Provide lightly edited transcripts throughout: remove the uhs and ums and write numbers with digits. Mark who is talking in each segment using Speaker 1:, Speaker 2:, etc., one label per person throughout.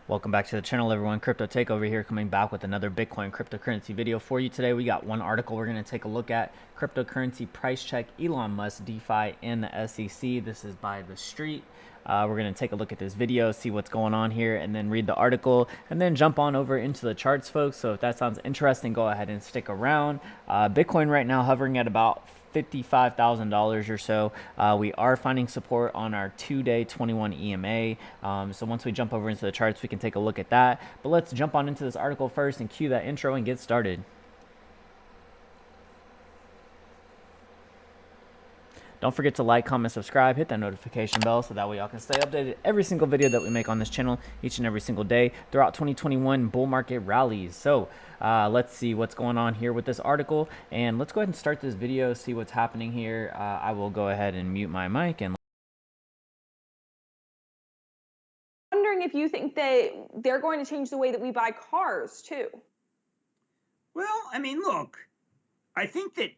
Speaker 1: Welcome back to the channel, everyone. CryptoTakeOver here, coming back with another Bitcoin cryptocurrency video for you today. We got one article we're going to take a look at: cryptocurrency price check, Elon Musk, DeFi, and the SEC. This is by The Street. We're going to take a look at this video, see what's going on here, and then read the article, and then jump on over into the charts, folks. So if that sounds interesting, go ahead and stick around. Bitcoin right now hovering at about $55,000 or so. We are finding support on our 2-day 21 EMA. So once we jump over into the charts, we can take a look at that. But let's jump on into this article first and cue that intro and get started. Don't forget to like, comment, subscribe, hit that notification bell so that way y'all can stay updated every single video that we make on this channel each and every single day throughout 2021 bull market rallies. So let's see what's going on here with this article, and let's go ahead and start this video, see what's happening here. I will go ahead and mute my mic and
Speaker 2: wondering if you think that they're going to change the way that we buy cars too.
Speaker 3: Well, I mean, look, I think that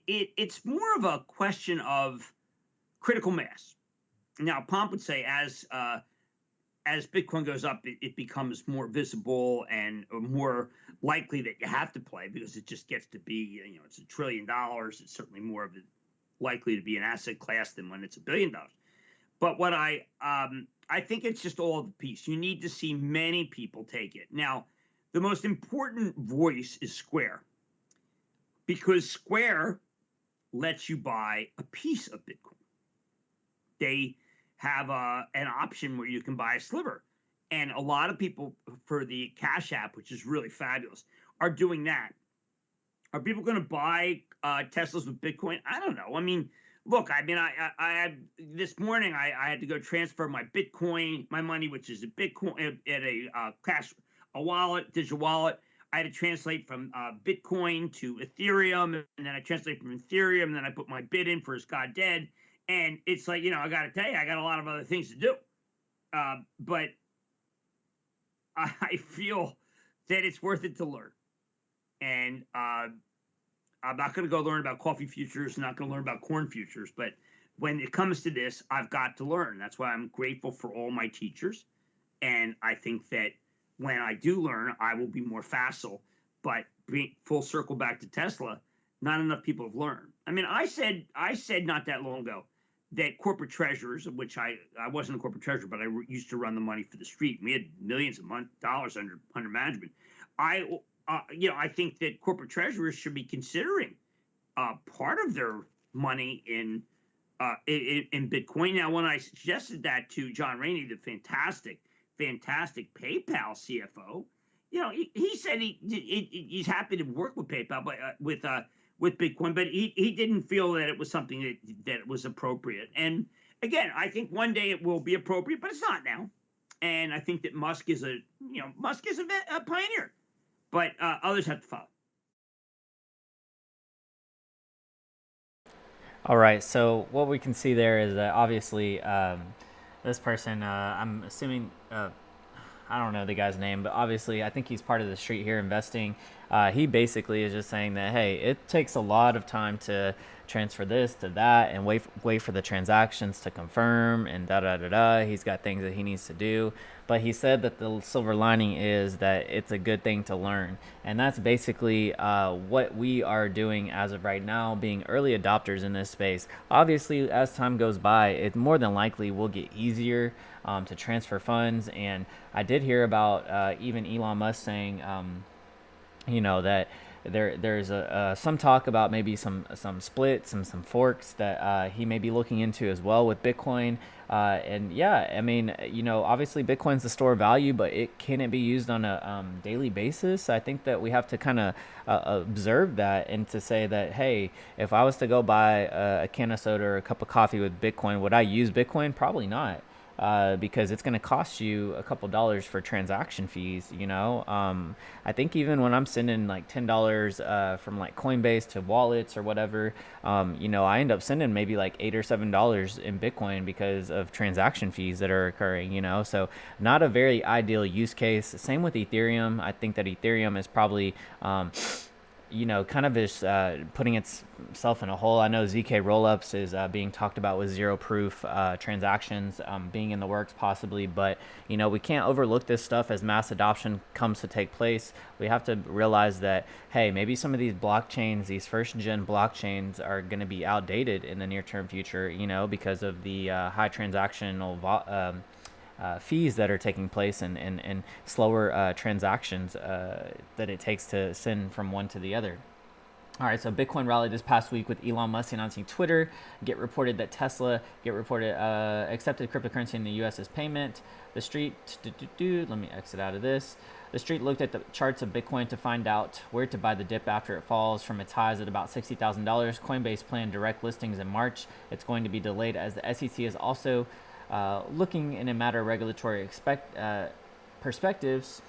Speaker 3: it's more of a question of critical mass. Now, Pomp would say as Bitcoin goes up, it becomes more visible and more likely that you have to play, because it just gets to be, it's $1 trillion. It's certainly more of it likely to be an asset class than when it's $1 billion. But what I think it's just all of the piece. You need to see many people take it. Now, the most important voice is Square, because Square lets you buy a piece of Bitcoin. They have an option where you can buy a sliver. And a lot of people, for the Cash App, which is really fabulous, are doing that. Are people going to buy Teslas with Bitcoin? I don't know. I mean, look, I this morning I had to go transfer my Bitcoin, my money, which is a Bitcoin, at a wallet, digital wallet. I had to translate from Bitcoin to Ethereum, and then I translate from Ethereum, and then I put my bid in for Is God Dead. And it's like, I got to tell you, I got a lot of other things to do. But I feel that it's worth it to learn. And I'm not going to go learn about coffee futures, not going to learn about corn futures. But when it comes to this, I've got to learn. That's why I'm grateful for all my teachers. And I think that when I do learn, I will be more facile. But being full circle back to Tesla, not enough people have learned. I mean, I said not that long ago that corporate treasurers, of which I wasn't a corporate treasurer, but I used to run the money for the street. We had millions of dollars under management. I think that corporate treasurers should be considering part of their money in Bitcoin. Now, when I suggested that to John Rainey, the fantastic PayPal CFO, he said he's happy to work with PayPal, but with Bitcoin, but he didn't feel that it was something that was appropriate. And again, I think one day it will be appropriate, but it's not now. And I think that Musk is a pioneer, but others have to follow.
Speaker 1: all right, so what we can see there is that obviously this person, I'm assuming, I don't know the guy's name, but obviously I think he's part of The Street here investing. He basically is just saying that, hey, it takes a lot of time to transfer this to that and wait for the transactions to confirm and da-da-da-da. He's got things that he needs to do. But he said that the silver lining is that it's a good thing to learn. And that's basically what we are doing as of right now, being early adopters in this space. Obviously, as time goes by, it more than likely will get easier to transfer funds. And I did hear about even Elon Musk saying, that there's some talk about maybe some splits and some forks that he may be looking into as well with Bitcoin. And yeah, I mean, obviously Bitcoin's the store of value, but can it be used on a daily basis? I think that we have to kind of observe that, and to say that, hey, if I was to go buy a can of soda or a cup of coffee with Bitcoin, would I use Bitcoin? Probably not. Because it's going to cost you a couple dollars for transaction fees. I think even when I'm sending like $10 from like Coinbase to wallets or whatever, I end up sending maybe like $8 or $7 in Bitcoin because of transaction fees that are occurring. So not a very ideal use case. Same with Ethereum. I think that Ethereum is probably kind of is putting itself in a hole. I know ZK rollups is being talked about with zero proof transactions being in the works possibly, but we can't overlook this stuff as mass adoption comes to take place. We have to realize that, hey, maybe some of these blockchains, these first gen blockchains, are going to be outdated in the near term future, because of the high transactional fees that are taking place and slower transactions that it takes to send from one to the other. All right, so Bitcoin rallied this past week with Elon Musk announcing Twitter. Get reported that Tesla accepted cryptocurrency in the U.S. as payment. The street, let me exit out of this. The street looked at the charts of Bitcoin to find out where to buy the dip after it falls from its highs at about $60,000. Coinbase planned direct listings in March. It's going to be delayed as the SEC is also looking in a matter of regulatory perspectives.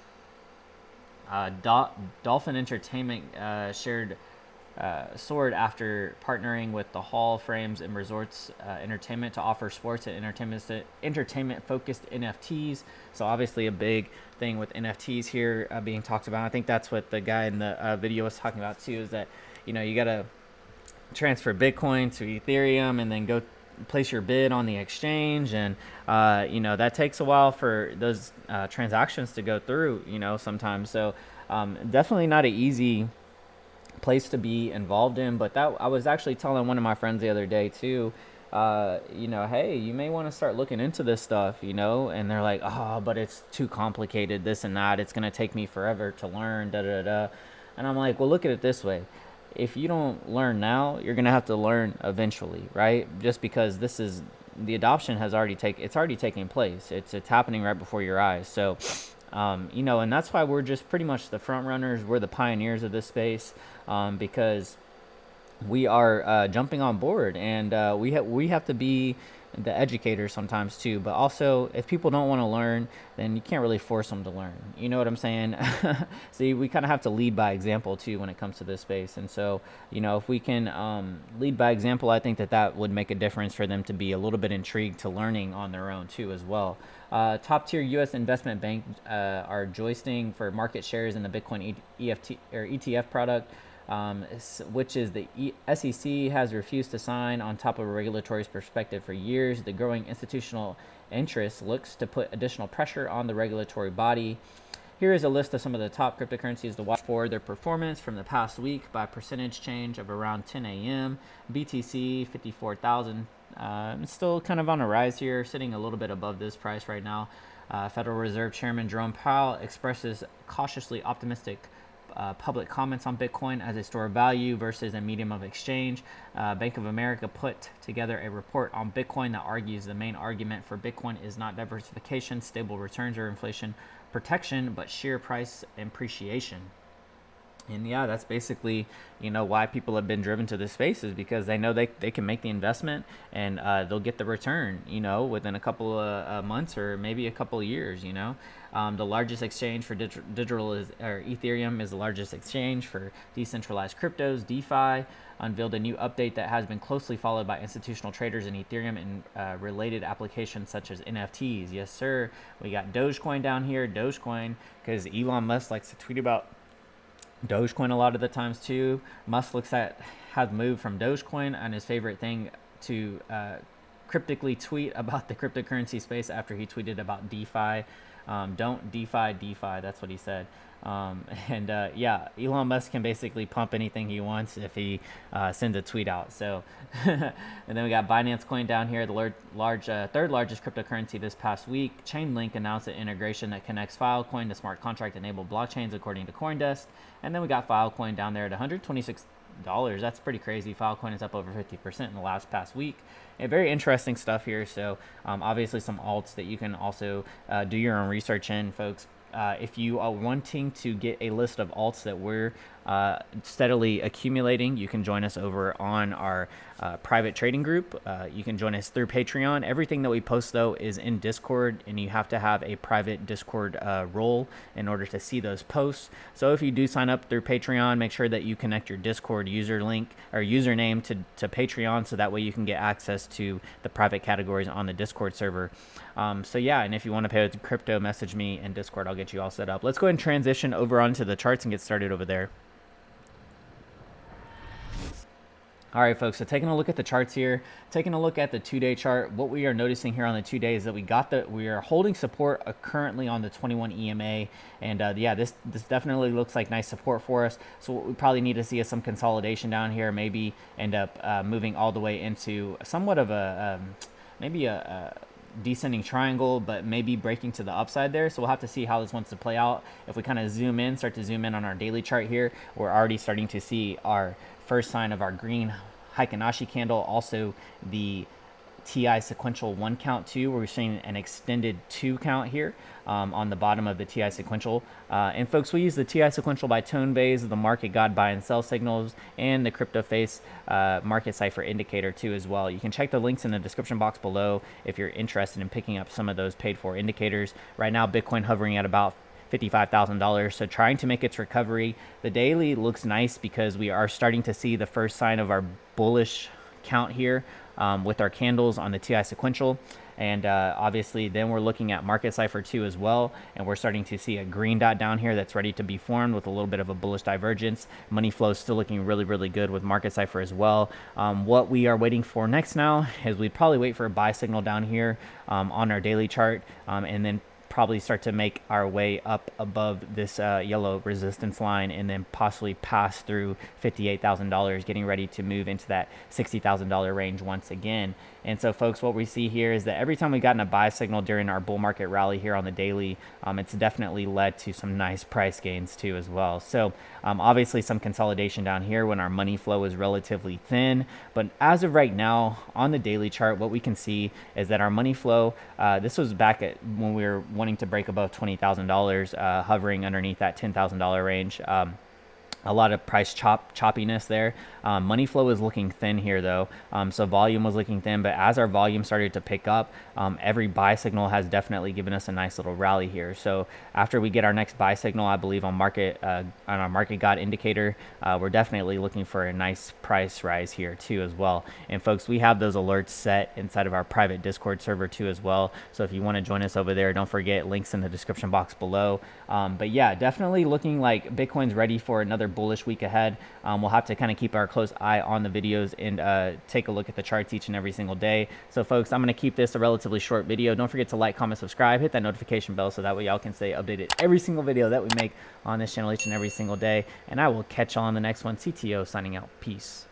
Speaker 1: Dolphin Entertainment soared after partnering with the Hall Frames and Resorts Entertainment to offer sports and entertainment-focused NFTs. So obviously a big thing with NFTs here being talked about. I think that's what the guy in the video was talking about too, is that you got to transfer Bitcoin to Ethereum and then go place your bid on the exchange, and that takes a while for those transactions to go through sometimes. So definitely not an easy place to be involved in, but that I was actually telling one of my friends the other day too, hey, you may want to start looking into this stuff, and they're like, oh, but it's too complicated, this and that, it's going to take me forever to learn, and I'm like, well, look at it this way. If you don't learn now, you're going to have to learn eventually, right? Just because the adoption has already taking place. It's happening right before your eyes. So, and that's why we're just pretty much the front runners. We're the pioneers of this space, because we are jumping on board, and we have to be the educators sometimes too. But also, if people don't want to learn, then you can't really force them to learn. You know what I'm saying? See, we kind of have to lead by example too when it comes to this space. And so, if we can lead by example, I think that would make a difference for them to be a little bit intrigued to learning on their own too as well. Top tier U.S. investment bank are joisting for market shares in the Bitcoin EFT or ETF product, which is the SEC has refused to sign on top of a regulatory perspective for years. The growing institutional interest looks to put additional pressure on the regulatory body. Here is a list of some of the top cryptocurrencies to watch for their performance from the past week by percentage change of around 10 a.m. BTC 54,000. Still kind of on a rise here, sitting a little bit above this price right now. Federal Reserve Chairman Jerome Powell expresses cautiously optimistic public comments on Bitcoin as a store of value versus a medium of exchange. Bank of America put together a report on Bitcoin that argues the main argument for Bitcoin is not diversification, stable returns, or inflation protection, but sheer price appreciation. And yeah, that's basically, why people have been driven to this space, is because they know they can make the investment and they'll get the return, within a couple of months or maybe a couple of years, The largest exchange for digital Ethereum is the largest exchange for decentralized cryptos. DeFi unveiled a new update that has been closely followed by institutional traders in Ethereum and related applications such as NFTs. Yes, sir. We got Dogecoin down here. Dogecoin, because Elon Musk likes to tweet about Dogecoin a lot of the times too. Musk has moved from Dogecoin and his favorite thing to cryptically tweet about the cryptocurrency space after he tweeted about DeFi. Don't DeFi, that's what he said. Yeah, Elon Musk can basically pump anything he wants if he sends a tweet out. So, and then we got Binance Coin down here, the third largest cryptocurrency this past week. Chainlink announced an integration that connects Filecoin to smart contract-enabled blockchains, according to CoinDesk. And then we got Filecoin down there at $126. That's pretty crazy. Filecoin is up over 50% in the past week. Very interesting stuff here. So obviously some alts that you can also do your own research in, folks. If you are wanting to get a list of alts that we're steadily accumulating, you can join us over on our private trading group. You can join us through Patreon. Everything that we post, though, is in Discord, and you have to have a private Discord role in order to see those posts. So if you do sign up through Patreon, make sure that you connect your Discord username to Patreon, so that way you can get access to the private categories on the Discord server. So yeah, and if you want to pay with crypto, message me in Discord. I'll get you all set up. Let's go ahead and transition over onto the charts and get started over there. All right, folks, so taking a look at the charts here, taking a look at the 2-day chart, what we are noticing here on the 2 days is that we are holding support currently on the 21 EMA. And yeah, this definitely looks like nice support for us. So what we probably need to see is some consolidation down here, maybe end up moving all the way into somewhat of a, maybe a descending triangle, but maybe breaking to the upside there. So we'll have to see how this wants to play out. If we kind of start to zoom in on our daily chart here, we're already starting to see our first sign of our green Heikin-Ashi candle, also the TI sequential 1 count too, where we're seeing an extended 2 count here on the bottom of the TI sequential. And folks, we use the TI sequential by tone bays, the market god buy and sell signals, and the CryptoFace market cipher indicator too as well. You can check the links in the description box below if you're interested in picking up some of those paid for indicators. Right now, Bitcoin hovering at about $55,000, so trying to make its recovery. The daily looks nice because we are starting to see the first sign of our bullish count here with our candles on the TI sequential. And obviously then we're looking at market cipher 2 as well, and we're starting to see a green dot down here that's ready to be formed with a little bit of a bullish divergence. Money flow is still looking really good with market cipher as well. What we are waiting for next now is we'd probably wait for a buy signal down here on our daily chart, and then probably start to make our way up above this yellow resistance line, and then possibly pass through $58,000, getting ready to move into that $60,000 range once again. And so folks, what we see here is that every time we've gotten a buy signal during our bull market rally here on the daily, it's definitely led to some nice price gains too as well. So obviously some consolidation down here when our money flow is relatively thin, but as of right now on the daily chart, what we can see is that our money flow, this was back at when we were wanting to break above $20,000, hovering underneath that $10,000 range. A lot of price choppiness there. Money flow is looking thin here though, so volume was looking thin, but as our volume started to pick up, every buy signal has definitely given us a nice little rally here. So after we get our next buy signal, I believe on our market god indicator, we're definitely looking for a nice price rise here too as well. And folks, we have those alerts set inside of our private Discord server too as well, so if you want to join us over there, don't forget, links in the description box below. But yeah, definitely looking like Bitcoin's ready for another bullish week ahead. We'll have to kind of keep our close eye on the videos and take a look at the charts each and every single day. So folks, I'm going to keep this a relatively short video. Don't forget to like, comment, subscribe, hit that notification bell so that way y'all can stay updated every single video that we make on this channel each and every single day. And I will catch y'all on the next one. CTO signing out. Peace.